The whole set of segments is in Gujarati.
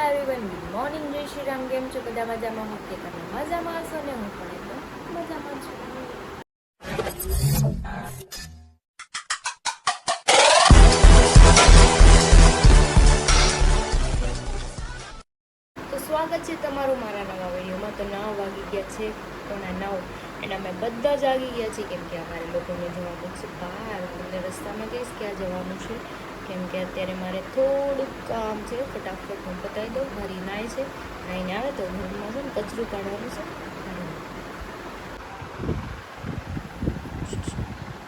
એવરીવન, ગુડ મોર્નિંગ, જય શ્રી રામ. કેમ છો બધા? મજામાં હો કે તમે મજામાં હશો ને? હું પણ એકદમ મજામાં છું. તો સ્વાગત છે તમારું મારા નવા વિડીયોમાં. તો 9 વાગી ગયા છે, પોણા 9, અને અમે બધા જ આવી ગયા છીએ કેમ કે અમારે લોકોને જવાનું છે બહાર. એટલે રસ્તામાં કહીશ ક્યાં જવાનું છે, કેમ કે અત્યારે મારે થોડુંક કામ છે. ફટાફટ હું બતાવી દઉં. મારી નાય છે, નાઈને આવે તો ઘરમાં છે ને કચરું કાઢવાનું છે.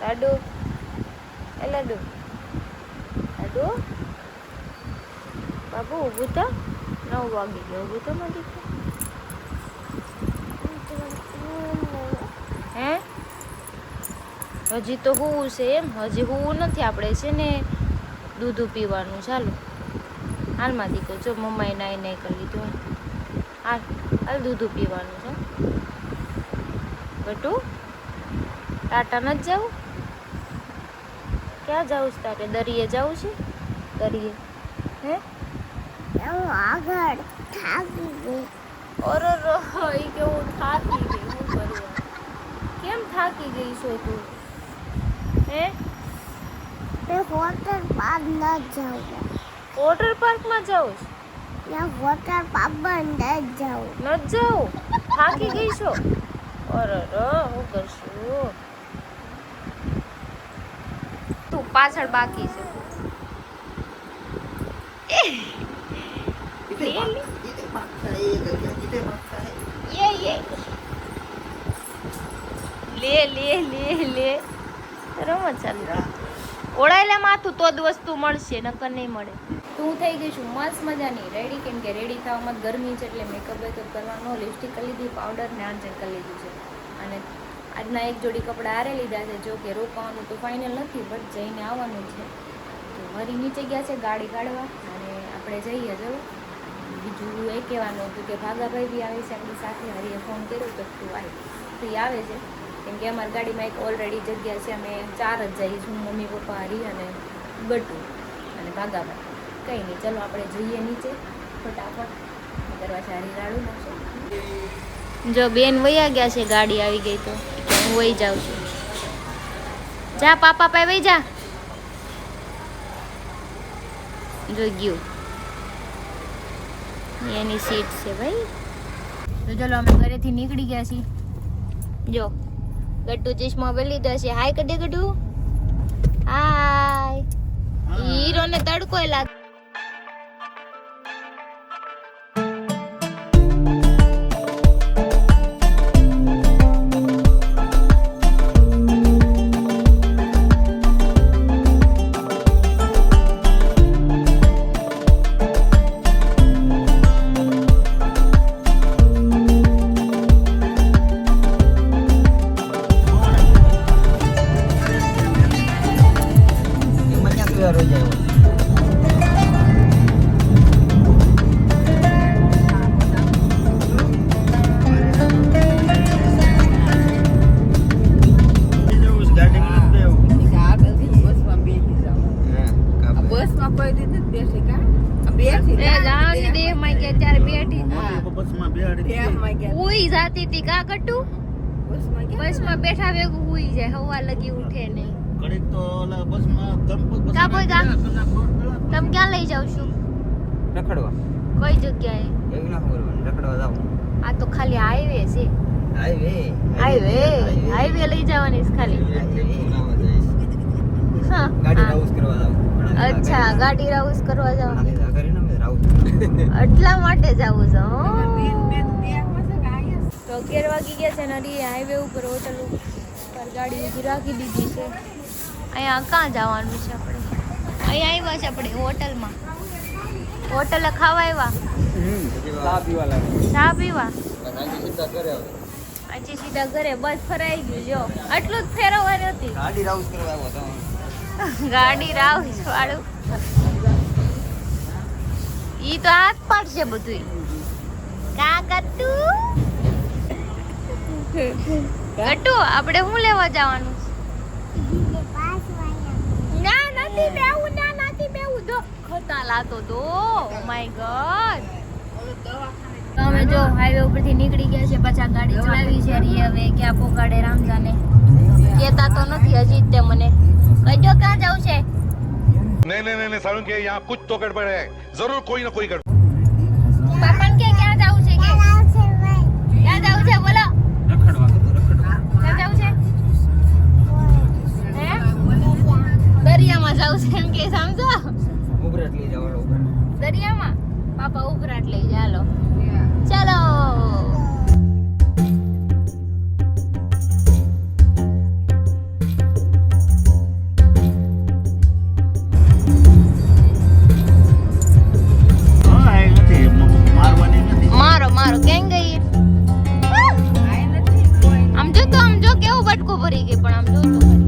લાડુ, એ લાડુ, લાડુ, બાબુ ઊભું થા. 9 વાગી ગયા, ઊભું થા મારી દીકરી. હે હજી તો હું છે એમ? હજી હું નથી. આપણે છે ને દૂધ પીવાનું. ચાલો હાલમાં દીકરો, જો મમ્માએ નાઈ નાઈ કરી લીધું. હાલ હાલ દૂધ પીવાનું છે. બટુ ટાટા નથી જવું? ક્યાં જવું છે તારે? દરિયે જવું છે? દરિયે હે આગળ થાકી ગઈ. ઓરો રો, એ કે હું થાકી ગઈ. હું કરવા? કેમ થાકી ગઈ છો તું? હે તે વોટર પાર્ક ન જાઉં. વોટર પાર્કમાં જાઉં છે? ત્યાં વોટર પાર્ક બંધ જાઉં. ન જાઉં? થાકી ગઈ છો? ઓરો રો, હું કરશું? તું પાછળ બાકી છે. લે લે લે લે રમત ચાલુ. ઓળાયેલા માથું તો જ વસ્તુ મળશે, નકર નહીં મળે. તો હું થઈ ગઈ છું મસ્ત મજાની રેડી, કેમ કે રેડી થવામાં ગરમી છે એટલે મેકઅપ બેકઅપ કરવાનો. લિપસ્ટિક કરી લીધી, પાવડર ને આંચન કરી લીધું છે. અને આજના એક જોડી કપડાં હારે લીધા છે. જો કે રોકાવાનું તો ફાઇનલ નથી, બટ જઈને આવવાનું છે. તો વરી નીચે ગયા છે ગાડી કાઢવા, અને આપણે જઈએ. જવું બીજું એ કહેવાનું હતું કે ભાગાભાઈ બી આવે છે આપણી સાથે. હરીએ ફોન કર્યો તો તું આવી, તો એ આવે છે કેમ કે અમારી ગાડીમાં એક ઓલરેડી જગ્યા છે. અમે 4 જ જઈશું, મમ્મી પપ્પા, હરી અને ગટુ અને ભાગાભાઈ. કંઈ નહીં, ચલો આપણે જઈએ નીચે ફટાફટ. દરવાજા હરી રાડું નાખશે. જો બેન વયા ગયા છે, ગાડી આવી ગઈ તો હું વહી જાઉં છું. જા પાપા પાસે વહી જા. જો ગયું, એની સીટ છે ભાઈ. તો ચલો અમે ઘરેથી નીકળી ગયા છીએ. જો ગટ્ટુ ચશ્મા પહેરી લીધા છે. હાય કડે ગટ્ટુ, હાય. હીરો ને તડકો લાગે. બસમાં બેઠા વેગું હુઈ જાય, હવા લગી ઉઠે નહીં. ઘડીક તો ઓલા બસમાં ધમપક કા બોય કા તમે ક્યાં લઈ જાવ છો? રખડવા. કઈ જગ્યાએ? એવું ના કરવાનું, રખડવા જાવ. આ તો ખાલી હાઈવે છે. હાઈવે હાઈવે લઈ જવાની છે ખાલી. હા, ગાડી રાઉસ કરવા જાવ. અચ્છા, ગાડી રાઉસ કરવા જાવ. કરીને અમે રાઉસ એટલા માટે જાવું છે. તો 11 વાગી ગયા છે ને હરી હાઈવે ઉપર હોટલ ઉપર ગાડી ઊભી રાખી દીધી છે. અહીંયા ક્યાં જવાનું છે આપણે? અહીંયા આવ્યા છે આપણે હોટલમાં. હોટલે ખાવા આવ્યા, ચા પીવા લાગે. ચા પીવા. આજે સીધા ઘરે આવે. આજે સીધા ઘરે. બસ ફરાઈ ગયું. જો આટલું જ ફેરવવાની હતી. ગાડી રાઉસ કરવા આવ્યો તો. ગાડી રાઉસ વાળું ઈ તો હાથ પાડશે બધું. કા ગટ્ટુ, ગટ્ટુ આપણે શું લેવા જવાનું છે? ના નથી બેવું, ના નથી બેવું. જો ખોટા લાતો તો. ઓ માય ગોડ, તો અમે જો હાઈવે ઉપરથી નીકળી ગયા છે, પાછા ગાડી ચલાવી છે રી હવે ક્યાં પોકાડે રામ જાને. કેતા તો નથી હજી તે મને કહેજો ક્યાં જવું છે. नहीं नहीं नहीं सारुण के यहाँ कुछ तो गड़बड़ है, जरूर कोई ना कोई गड़बड़. પાપા કે ક્યાં જવું છે કે ક્યાં જવું છે બોલો. ક્યાં જવું છે હે દરિયામાં જવું છે એમ કે સમજો. ઉભરાટ લઈ જવાનો. દરિયામાં પાપા ઉભરાટ લઈ ચાલો ચાલો. મારો મારો કેમ ગઈ આમ જો તો આમ જો કેવું બટકું ભરી ગઈ પણ આમ જો તો ખરી.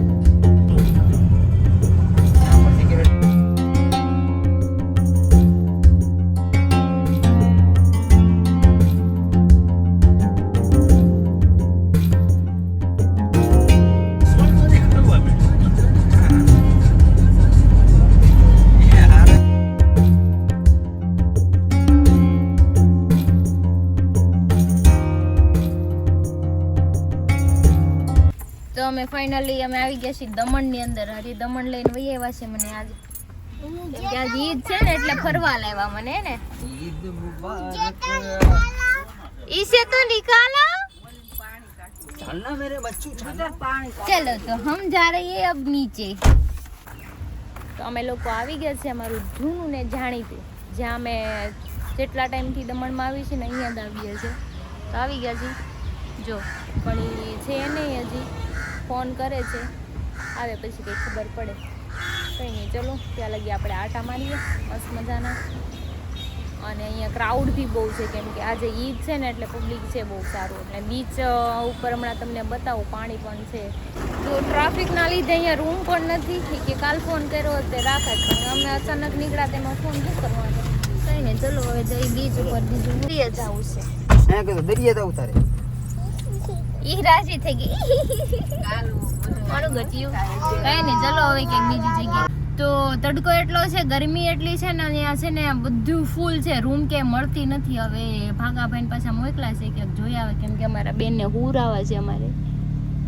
તો અમે ફાઇનલી અમે આવી ગયા છીએ દમણ ની અંદર. હજી દમણ લઈને વહી આવ્યા છે મને આજ કેમ કે આજ ઈદ છે ને એટલે ફરવા લાવ્યા મને ને. ઈદ મુબારક. इसे तो निकाला. चलना मेरे बच्चों चलना. चलो तो हम जा रहे हैं अब नीचे. તો અમે લોકો આવી ગયા છે અમારું જૂનું ને જાણીતું જ્યાં અમે જેટલા ટાઈમથી દમણમાં આવી છે ને અહીંયા જ આવીએ છે. તો આવી ગયા છે જો પણ એ છે નહીં હજી ફોન કરે છે આવે પછી કંઈ ખબર પડે. કંઈ નહીં ચલો ત્યાં લગી આપણે આટા મારીએ મસ્ત મજાના. અને અહીંયા ક્રાઉડ બી બહુ છે કેમ કે આજે ઈદ છે ને એટલે પબ્લિક છે બહુ સારું. એટલે બીચ ઉપર હમણાં તમને બતાવું પાણી પણ છે. તો ટ્રાફિકના લીધે અહીંયા રૂમ પણ નથી કે કાલ ફોન કર્યો તે રાખે પણ અમે અચાનક નીકળ્યા તેમાં ફોન શું કરવાનો. કંઈ નહીં ચલો હવે જઈ બીચ ઉપર બીજું દરિયા જવું છે. હે કે દરિયા તો ઉતારે. ઈ રાજી થઈ ગઈ મારું ગચ્યું. કંઈ નહીં ચલો હવે ક્યાંક બીજી જગ્યાએ. તો તડકો એટલો છે ગરમી એટલી છે ને અહીંયા છે ને બધું ફૂલ છે રૂમ કે મળતી નથી. હવે ભાગાભાઈને પાછા મોકલા છે ક્યાંક જોઈ આવે કેમ કે અમારા બેનને હુર આવે છે અમારે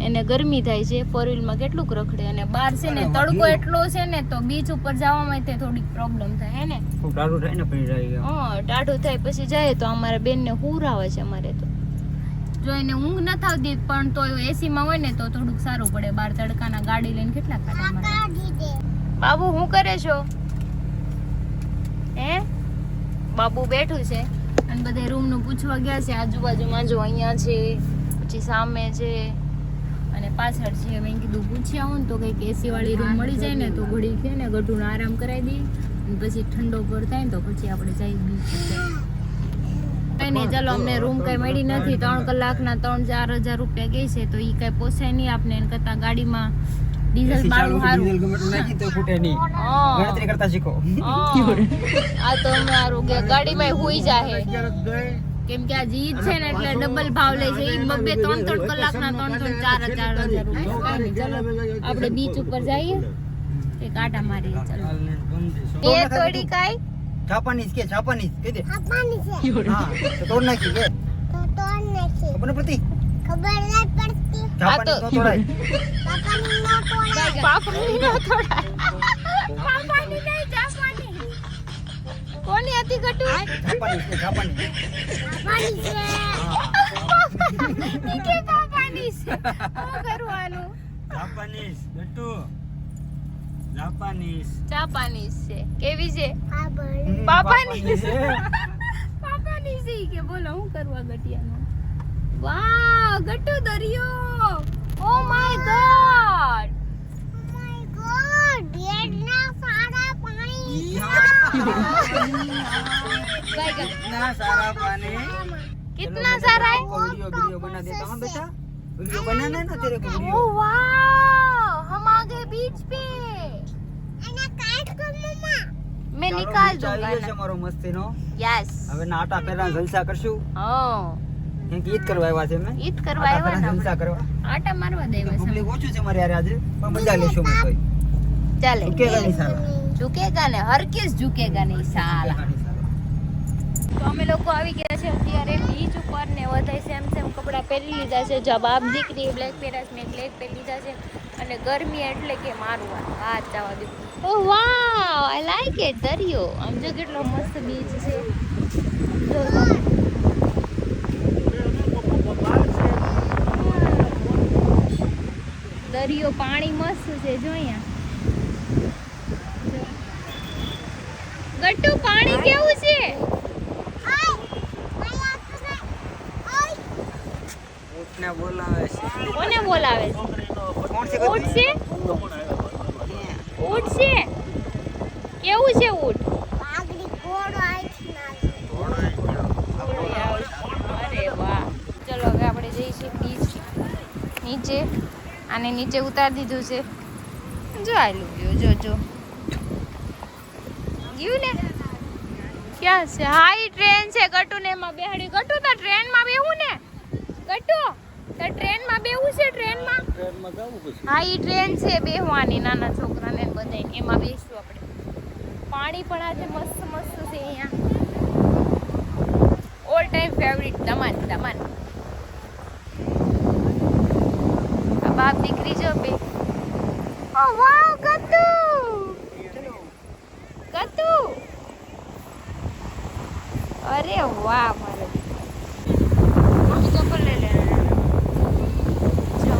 એને ગરમી થાય છે. ફોર વ્હીલમાં કેટલુંક રખડે અને બહાર છે ને તડકો એટલો છે ને તો બીચ ઉપર જવામાં તે થોડીક પ્રોબ્લેમ થાય હે ને. ખૂબ ટાઢું થાય ને પછી જાય. હા ટાઢું થાય પછી જાય તો અમારા બેનને હુર આવે છે અમારે. તો જો એને ઊંઘ ન આવતી પણ તો એસીમાં હોય ને તો થોડુંક સારું પડે. બહાર તડકાના ગાડી લઈને કેટલા કાઢા મારે. બાબુ શું કરે છો હે? બાબુ બેઠું છે અને બધે રૂમ નું પૂછવા ગયા છે. આજુબાજુમાં જો અહીંયા છે પછી સામે છે અને પાછળ છે. મેં કીધું પૂછ્યા આવું ને તો કંઈક એસી વાળી રૂમ મળી જાય ને તો ઘડી છે ને ગઢુનો આરામ કરાવી દઈએ અને પછી ઠંડો પર થાય ને તો પછી આપણે જઈ બીચ કઈ નહીં. ચાલો અમને રૂમ કઈ મળી નથી. 3 કલાકના 3-4 હજાર રૂપિયા ગઈ છે તો એ કઈ પોસાય નહીં આપને. એને કરતા ગાડીમાં ડીઝલ બાળું સારું. નાખી તો ફૂટે નહીં. ગણતરી કરતા શીખો. આ તો અમે સારું કે ગાડીમાં હુઈ જાહે કેમ કે આ ઈદ છે ને એટલે ડબલ ભાવ લે છે. 2-3 કલાકના 3-4 હજાર રૂપિયા. ચાલો આપણે બીચ ઉપર જઈએ એક આટા મારીએ. ચાલો એ થોડી કાઈ જાપાનીઝ કે જાપાનીઝ કહી દે. જાપાની છે હા તો તોડ નાખી કે તો તોડ નાખી. ખબર પડતી ખબર નહીં પડતી. જાપાનીઝ નો તોડાય. જાપાની ના તોડાય. પાપડી ન થોડા પાપાની નહીં જાપાની. કોની હતી ગટુ? જાપાનીઝ કે જાપાનીઝ. જાપાની છે. ઈ કે પાપાની છે. શું કરવાનું? જાપાનીઝ ગટ્ટુ. જાપાનીઝ. જાપાનીઝ છે. કેવી છે? ખબર. પાપાની છે. પાપાની છે ઈ કે બોલો હું કરવા ગટિયાનું. વાહ ગટુ દરિયો. Oh my God. My God એટલા સારા પાણી. कितना सारा पानी. कितना सारा है? वीडियो बना देता हूँ बेटा. वीडियो बनाना है ना तेरे को ओ वीडियो. वाह हम आ गए बीच पे. અને કાટ કર મમ્મા. मैं निकाल ચાલો, दूंगा ચાલીએ છે ना. અમારો મસ્તીનો. यस હવે નાટા પહેલા જલસા કરશું. ઓ કેમ કે ઈદ કરવા આવ્યા છે અમે. ઈદ કરવા નાટા આવ્યા પહેલા ને જલસા કરવા. આટા મારવા દેવા છે. પબ્લિક ઓછું છે મારે યાર આજે પણ મજા લેશું અમે તોય. ચાલે ઝુકેગા નહીં સાલા. ઝુકેગા ને હર કિસ ઝુકેગા નહીં સાલા. તો અમે લોકો આવી ગયા છે અત્યારે બીચ ઉપર ને વધારે સેમ કપડાં પહેરી લીધા છે. જો બાપ દીકરી બ્લેક પહેર્યા છે, મેં બ્લેક પહેરી લીધા છે. અને ગરમી એટલે કે મારું હાથ જવા દે. ઓ વાવ, આઈ લાઈક ઇટ. દરિયો આમ જો કેટલો મસ્ત બીચ છે. જો દરિયો, પાણી મસ્ત છે. જો અહીંયા ગટ્ટુ પાણી કેવું છે? ઊંટને બોલાવે છે. કોને બોલાવે છે? કોણ છે? ઊંટ છે? ઊંટ છે? કેવું છે ઊંટ? પાઘડી ઘોડો આઈ અરે વાહ. ચલો હવે આપણે જઈશું બીચ નીચે. આને નીચે ઉતારી દીધું છે. જો આયલું ગયું. જો ગયું ને. ક્યાં છે? હા ઈ ટ્રેન છે. ગટ્ટુ ને એમાં બેહાડી. ગટ્ટુ તો ટ્રેનમાં બેહું ને. ગટ્ટુ તો ટ્રેનમાં બેહું છે. ટ્રેનમાં હા ઈ ટ્રેન છે બેહવાની, નાના છોકરાને બધાને એમાં બેસવું આપણે. પાણી પણ આજે મસ્ત મસ્ત છે અહીંયા. ઓલ ટાઈમ ફેવરિટ દમન. આ બાપ દીકરી જો બે. ઓ વાવ ગટ્ટુ. અરે વાહ મારે ચપ્પલ લઈ લે. જો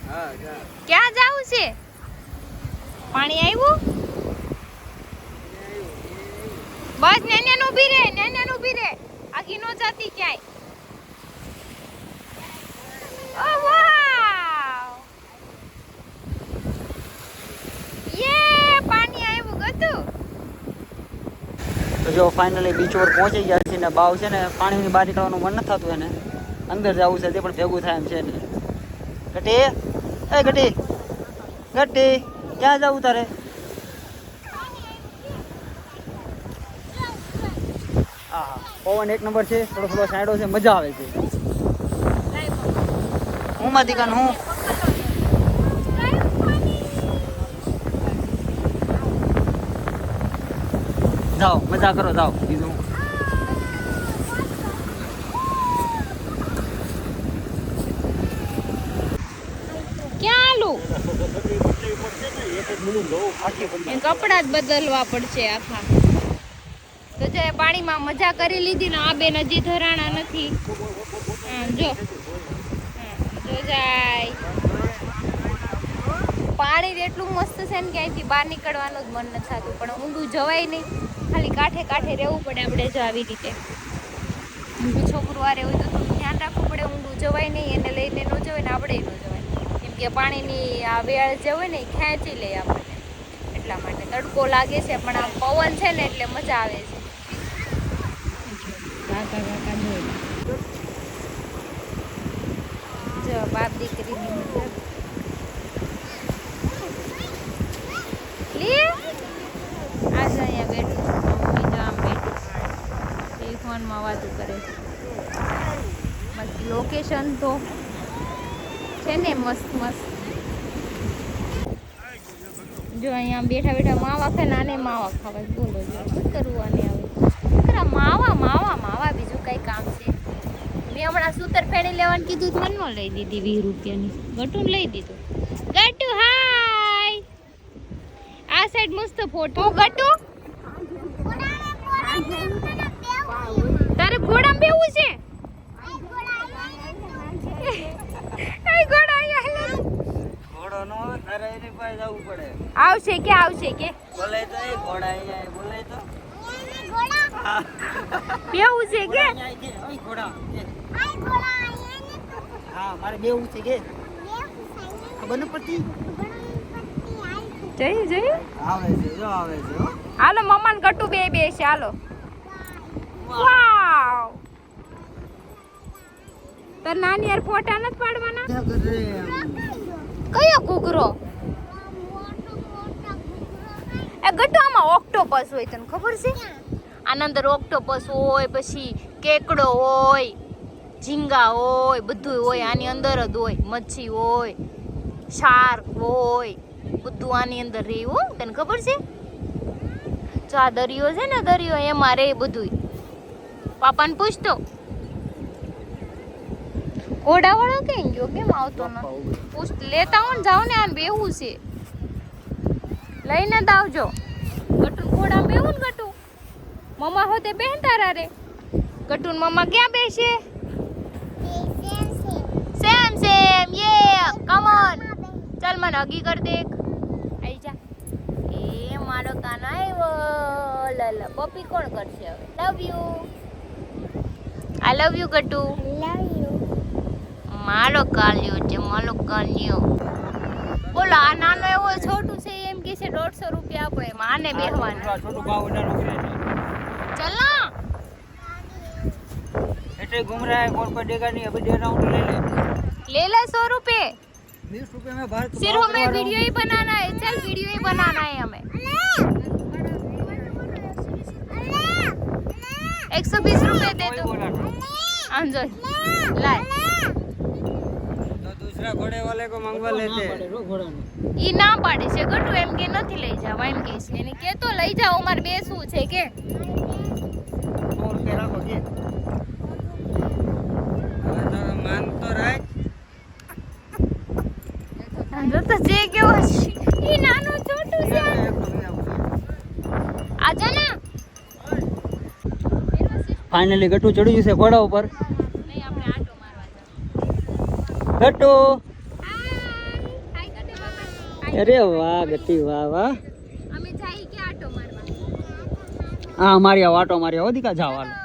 હા જા. ક્યાં જાવું છે? પાણી આવ્યું? બસ નેન્યાન ઊભી રે. આગી નો જાતી ક્યાંય. ઓ વાવ, યે પાણી આવ્યું. ગતું તો જો ફાઇનલી બીચ પર પહોંચી ગયા છે ને બાવ છે ને પાણીની બહાર નીકળવાનું મન નથી થતું એને. અંદર જવું છે તે પણ ભેગું થાય એમ છે ને. ગટી, એ ગટી ક્યાં જવું તારે? હા પવન એક નંબર છે. થોડો સાઈડો છે, મજા આવે છે. હું માં દીકાન હું જાઓ મજા કરો જાઓ. બીજું ક્યાં આલું? એ કપડા જ બદલવા પડશે આખા. તો જે પાણીમાં મજા કરી લીધી ને. આ બેન હજી ધરાણા નથી. જો જાય. પાણી એટલું મસ્ત છે ને કે અહીંથી બહાર નીકળવાનું જ મન નથી થતું. પણ ઊંડું જવાય નહીં, ખાલી કાંઠે રહેવું પડે આપણે. જો આવી રીતે છોકરું વારે હોય તો થોડું ધ્યાન રાખવું પડે. ઊંડું જવાય નહીં, એને લઈને ન જવાય ને આપણે ન જવાય. કેમ કે પાણીની આ વેળ જે હોય ને એ ખેંચી લે આપણને. એટલા માટે તડકો લાગે છે પણ આ પવન છે ને એટલે મજા આવે છે. જો બાપ દીકરીની મજા લે. આજે અહીંયા બેઠું છું. બીજો આમ બેઠું એ ફોનમાં વાતું કરે છે. બાકી લોકેશન તો છે ને મસ્ત. જો અહીંયા બેઠા માવા ખાય. નાને માવા ખાવા. બોલો જો શું કરવું આને આવે. માવા બીજું કઈ કામ છે? મેં હમણાં સૂતર ફેણી લેવાનું કીધું તો મને લઈ દીધી 20 રૂપિયાની. ગટું લઈ દીધું. ગટુ હાય. આ સાઈડ મસ્ત ફોટો. ગટુ તારે ઘોડામાં બેવું છે? ઘોડો નો આવે તારે એની પાસે જવું પડે. આવશે કે બોલે તો એ ઘોડા અહીંયા બોલે તો બેવું છે કે? ઓય ઘોડા હા મારે બેવું છે કે ખબર ન પડતી. જઈ આવે છે જો આવે છે હો. હાલો મમ્મા ને ગટુ બે છે. હાલો. વાવ. તો નાની યાર ફોટા નથી પાડવાના? કયો ઘૂઘરો? એ ગટુ આમાં ઓક્ટોપસ હોય તને ખબર છે? આના અંદર ઓક્ટોપસ હોય, પછી કેકડો હોય, ઝીંગા હોય, બધું હોય આની અંદર જ હોય. મચ્છી હોય, શાર્ક હોય, બધું આની અંદર રહે. હો તને ખબર છે? જો આ દરિયો છે ને, દરિયો એમાં રહે બધું. પાપાને પૂછતો ઘોડાવાળો કેમ ગયો, કેમ આવતો ન? પૂછ લેતા હો ને, જાઓ ને. આને બેહવું છે, લઈને જ આવજો. ગટુન ઘોડા બેહવું ને. ગટુ મમ્મા હોતે બેન તારા રે. ગટુન મમ્મા ક્યાં બેસે? સેમ સેમ યે કમ ઓન. ચાલ મને હગી કર દેખ. આઈ જા. એ મારો કાનો આવ્યો. લલા પપ્પી કોણ કરશે હવે? Love you. I love you ગટુ. માલો કાલ્યો છે, માલો કાલ્યો. બોલો આ નાનો એવો છોટું છે એમ કે છે 150 રૂપિયા આપો એમ. આને બેહવાનું. છોટું ભાવ વધારો કરે છે. चल ना ऐसे घूम रहा है, और कोई देगा नहीं. अभी दे रहा हूँ, ले ले 100 रुपए. 20 रुपए में भर. सिर्फ हमें वीडियो ही बनाना है. चल वीडियो ही बनाना है हमें. 120 रुपए दे दो. अंजो लाए. तो दूसरा घोड़े वाले को मंगवा लेते हैं. ઈ ના પાડે છે ગટુ એમ કે નથી લઈ જાવ. એમ કે છે એને કે તો લઈ જાવ. અમાર બેસવું છે કે 100 रुपए રાખો કે. હવે તો માન તો રાખ. અંજો તો જે કેવો છે. ઈ નાનો છોટું છે. આજા ના. ફાઇનલી ગટુ ચડી ગયું છે ઘોડા ઉપર. નહીં આપણે આટો મારવા જાવ. ગટુ. હાય ગટુ બાબા. અરે વાહ ગટી, વાહ વાહ. અમે જાય કે આટો મારવા. હા મારી આ વાટો મારી હો દીકા જવાનું.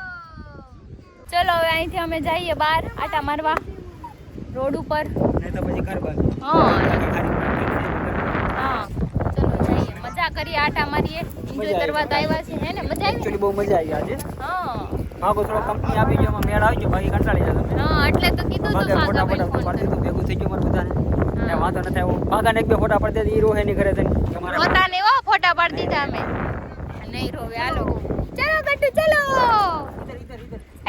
ચલો હવે અહીંથી અમે જઈએ બહાર આટા મારવા રોડ ઉપર. નહીં તો પછી ઘર બંધ. હા હા ચલો જઈએ. મજા કરીએ, આટા મારીએ, એન્જોય કરવા તો આવ્યા છે. હે ને મજા આવી? એકચ્યુઅલી બહુ મજા આવી આજે. હા ભાગો થોડો કંપની આપી ગયો, એમાં મેળ આવી ગયો, બાકી કંટાળી જતો. હા એટલે તો કીધું તો ભાગા ફોટા સાગા ફોટા ભાઈ પાડી દીધું, ભેગું થઈ ગયું મારે બધાને. હા. વાંધો નથી આવ્યો. ભાગાને એક બે ફોટા પાડી દે, ઈ રોહે ની ઘરે થઈને કે મારે પોતાને એવા ફોટા પાડી દીધા અમે. નહીં રોવે હાલો. ચલો ગટ્ટુ ચલો.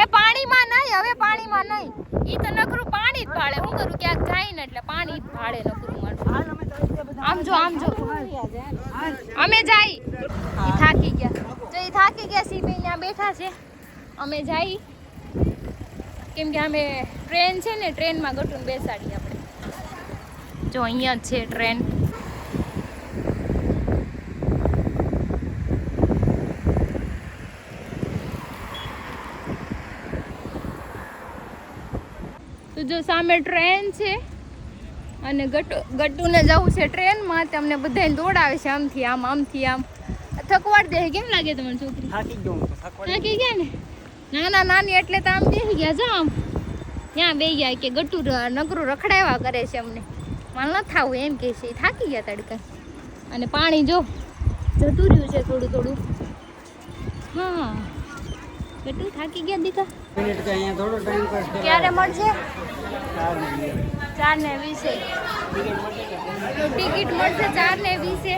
એ પાણીમાં નહીં, હવે પાણીમાં નહીં. ઈ તો નકરું પાણી જ ભાળે. હું કરું ક્યાંક જાય ને એટલે પાણી જ ભાળે નકરું મારું. આમ જો આમ જો અમે જાય. ઈ થાકી ગયા. જો ઈ થાકી ગયા સીબી ત્યાં બેઠા છે. અમે જાય કેમ કે અમે ટ્રેન છે ને, ટ્રેનમાં ગટુને બેસાડી આપણે. જો અહીંયા જ છે ટ્રેન. તો જો સામે ટ્રેન છે અને ગટ્ટુને જવું છે ટ્રેનમાં. તમને બધાને દોડાવે છે આમથી આમ, આમથી આમ. થકવાડ દે. કેમ લાગે તમને છોકરી? થાકી ગયો હું તો. થાકી ગયા ને? નાના નાની એટલે તો આમ બેસી ગયા. જો આમ ત્યાં બેસી ગયા કે ગટ્ટુ નકરું રખડાવ્યા કરે છે અમને. માલ ન થાવું એમ કે છે. થાકી ગયા તડકા. અને પાણી જો જતું રહ્યું છે થોડું થોડું. હા ગટ્ટુ થાકી ગયા દીકા. મિનિટ કે અહીંયા થોડો ટાઈમ પાસ કરો. ક્યારે મળશે? 4:20. ટિકિટ મળશે 4:20.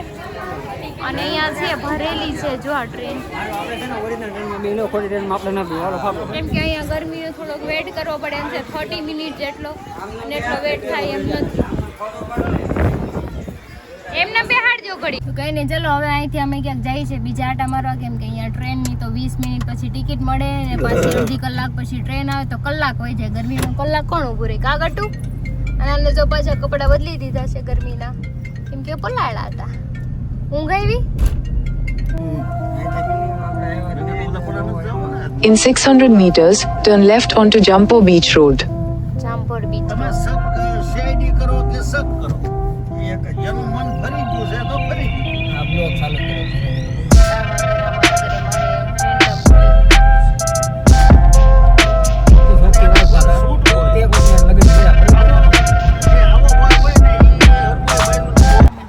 અને અહીંયા છે ભરેલી છે જો આ ટ્રેન. આપણે છે ને ઓરિજિનલ ટ્રેનમાં બેનો, ખોટી ટ્રેનમાં આપણે ના બેહાલો ફાકો. કેમ કે અહીંયા ગરમીનો થોડોક વેટ કરવો પડે એમ છે. 30 મિનિટ જેટલો. અને એટલો વેટ થાય એમ નથી. એમને બેહાડજો ઘડી. તો કઈ નહીં, ચલો હવે અહીંથી અમે ક્યાંક જઈએ છીએ બીજા આટા મારવા. કેમ કે અહીંયા ટ્રેનની તો 20 મિનિટ પછી ટિકિટ મળે ને પાછી અડધી કલાક પછી ટ્રેન આવે તો કલાક હોય જાય. ગરમીમાં કલાક કોણ ઊભું રહે? કા ગટ્ટુ? અને આને જો પાછા કપડાં બદલી દીધા છે ગરમીના, કેમ કે પલાળ્યા હતા. ઊંઘ આવી? In 600 meters, turn left onto Jumpo Beach Road. Jampore beach. તમે સબ સીઆઈડી કરો કે સબ કરો, એક એનું મન ફરી ગયું છે તો ફરી ગયું. આ બ્લોગ ચાલુ કર્યો છે.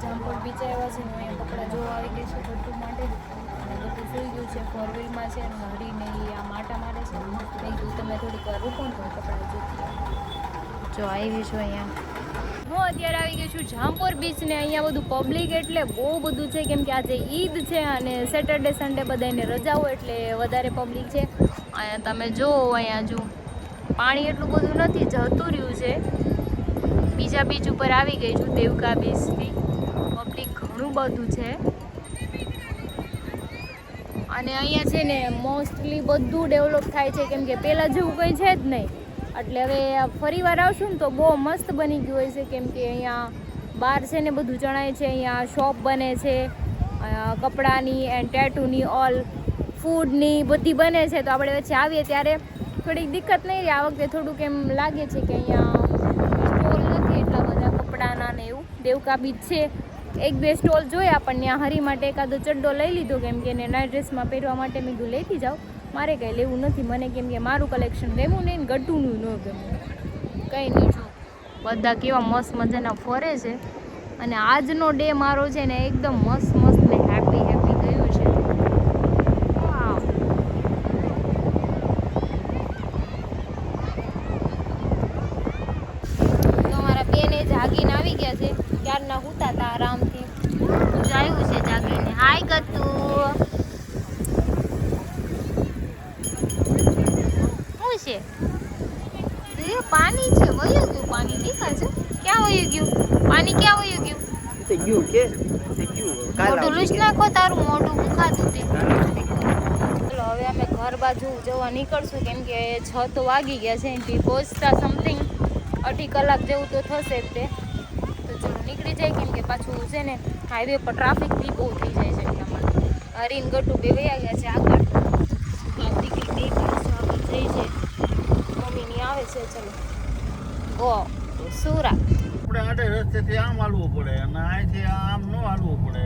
જામપોર બીચ આવ્યા છે ને કપડાં જોવા આવી ગઈ છે ગટ્ટુ માટે. અને ગટ્ટુ સુઈ ગયું છે, 4 વ્હીલમાં છે. અને હરીને એ આ માટા મારે છે. મેં કીધું તમે થોડીક વાર રૂકો ને તો કપડાં જોતી. જો આવી છું અહીંયા. હું અત્યારે આવી ગઈ છું જામપોર બીચ ને અહીંયા બધું પબ્લિક એટલે બહુ બધું છે કેમ કે આજે ઈદ છે અને સેટરડે સન્ડે બધાને રજાઓ એટલે વધારે પબ્લિક છે. અહીંયા તમે જુઓ અહીંયા જો પાણી એટલું બધું નથી જતું રહ્યું છે. બીજા બીચ ઉપર આવી ગઈ છું દેવકા બીચથી પબ્લિક ઘણું બધું છે અને અહીંયા છે ને મોસ્ટલી બધું ડેવલપ થાય છે કેમ કે પહેલાં જેવું કંઈ છે જ નહીં એટલે હવે ફરી વાર આવશું ને તો બહુ મસ્ત બની ગયું હોય છે કેમ કે અહીંયા બહાર છે ને બધું જણાય છે. અહીંયા શોપ બને છે કપડાની એન્ડ ટેટુની ઓલ ફૂડની બધી બને છે. તો આપણે વચ્ચે આવીએ ત્યારે થોડીક દિક્કત નહીં રહી. આ વખતે થોડુંક એમ લાગે છે કે અહીંયા સ્ટોલ નથી એટલા બધા કપડાના ને એવું. દેવકા બીચ છે એક બે સ્ટોલ જોયા પણ ત્યાં હરી માટે એકાદો ચડ્ડો લઈ લીધો કેમ કે એને નાઇટ ડ્રેસમાં પહેરવા માટે મેં કીધું લેતી જાઉં. મારે કંઈ લેવું નથી મને કેમ કે મારું કલેક્શન લેવું નહીં ને ગટુનું ન ગમે કંઈ નહીં. જો બધા કેવા મસ્ત મજાના ફરે છે અને આજનો ડે મારો છે ને એકદમ મસ્ત મસ્ત ને હેપી હેપી ગયો છે. વાવ તો મારા બેને જાગીને આવી ગયા છે ક્યારના હુતા હતા આરામથી આવ્યું છે જાગીને. હાય ગતું છે પાણી છે વયું ગયું પાણી દેખાય છે. ક્યાં વયું ગયું પાણી ક્યાં વયું ગયું? મોઢું લૂછ નાખો તારું મોઢું મુખાતું તે. ચલો હવે અમે ઘર બાજુ જવા નીકળશું કેમ કે 6 તો વાગી ગયા છે. અહીંથી પહોંચતા સમથિંગ 2.5 કલાક જેવું તો થશે જ તે. તો ચલો નીકળી જાય કેમ કે પાછું છે ને હાઈવે પર ટ્રાફિક બી બહુ થઈ જાય છે એટલા માટે. હરીન ગટુ બે વયા ગયા છે આગળ. દીકરી દેખાય છે આગળ જઈ છે મમ્મીની આવે છે. ચલો ગો સુરા આપણે આડે રસ્તેથી આમ હાલવું પડે અને અહીંથી આમ ન હાલવું પડે.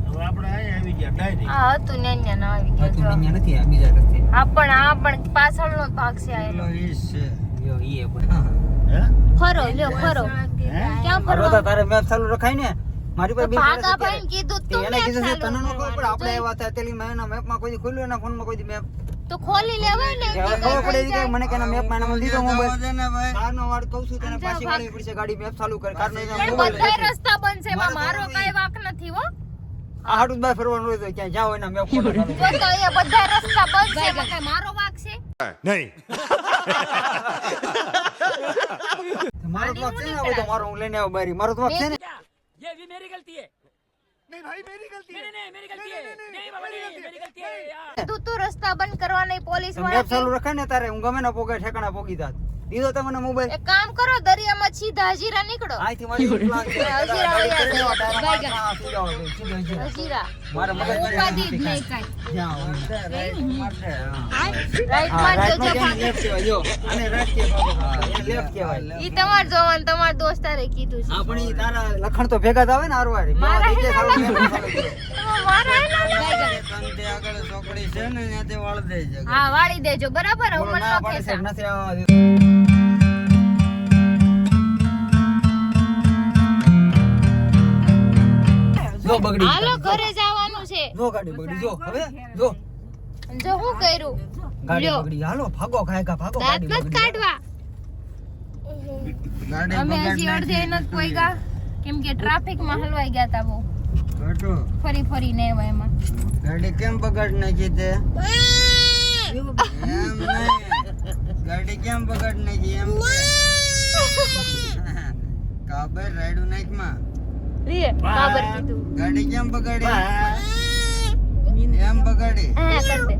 હવે આપણે અહીં આવી ગયા ડાયરેક્ટ. આ હતું ન્યા ના આવી ગયા જો. નથી આ બીજા રસ્તે આ પણ પાછળનો ભાગ છે આયેલો. ઈ છે યો ઈ હે ફરો લ્યો ફરો ક્યાં ફરો ફરવા? તારે મેપ ચાલુ રખાય ને મારી પાસે ભાગા ભાઈને કીધું તું એને કીધું છે તને નો ખબર પડે. આપણે આપણે એવા હતા તેલીમાં એના મેપમાં કોઈ દી ખોલ્યું એના ફોનમાં કોઈ દી મેપ તો ખોલી લેવાય ને હવે ખબર પડે કે મને કેના મેપમાં એનામાં લીધો મોબાઈલ જવા દે ને ભાઈ. કારનો વાળ કહું છું તને પાછી વાળી પડશે ગાડી મેપ ચાલુ કરે કારનો એના પણ મોબાઈલ બધા રસ્તા બંધ છે એમાં મારો કઈ વાક નથી હો. આ હાડું બાય ફરવાનું હોય તો ક્યાં જાવ એના મેપ ફોટો ચાલુ જો તો એ બધા રસ્તા બંધ છે એમાં કઈ મારો વાક છે? नहीं મારો તો વાંક છે ને આ બધો મારો હું લઈને આવ બારી મારો તો વાંક છે ને તું તો રસ્તા બંધ કરવા નહીં પોલીસ મેપ વાળા. ચાલુ રખાય ને તારે હું ગમે ના પોગે ઠેકાણા પોગી જાત દીધો તમને મોબાઈલ એક કામ કરો દરિયામાં સીધા હજીરા નીકળો. આથી મારી પ્લાન છે હજીરા વયા છે. સીધો સીધો હજીરા મારા મગજ ઉપાધિ જ નહીં કાંઈ. જ્યાં રાઈટ હા માં રાઈટ જજો માં લેફ્ટ કહેવાય જો અને રાઈટ કહેવાય એને લેફ્ટ કહેવાય ઈ તમાર જોવાનું તમાર દોસ્તારે કીધું છે. હા પણ ઈ તારા લખણ તો ભેગા જ આવે ને હારવાર મારા તંતે આગળ ચોકડી છે ને ત્યાંથી વાળ દે છે. હા વાળી દેજો બરાબર હું મને નો કહેતા. નથી આવવા જો બગડી હાલો ઘરે જવાનું છે. જો ગાડી બગડી જો હવે જો જો હું કર્યું ગાડી લ્યો. બગડી હાલો ભાગો ખાયગા ભાગો દાંત ગાડી મત બગડી કાઢવા. ગાડી અમે બગાડ હજી અડધે નાખી. નથી પોઈગા કેમ કે ટ્રાફિક માં હલવાઈ ગયા તા બહુ ઘટો. ફરી ફરી ને એવા એમાં. ગાડી કેમ બગાડ નાખી તે? એમ નહીં. ગાડી કેમ બગાડ નાખી એમ કે? કાબર રાયડું નાખમાં. રે બાબર કીધું ગાડી કેમ બગાડી? એમ બગાડી. હા કર દે.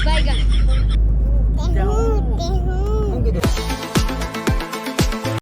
બાય ગા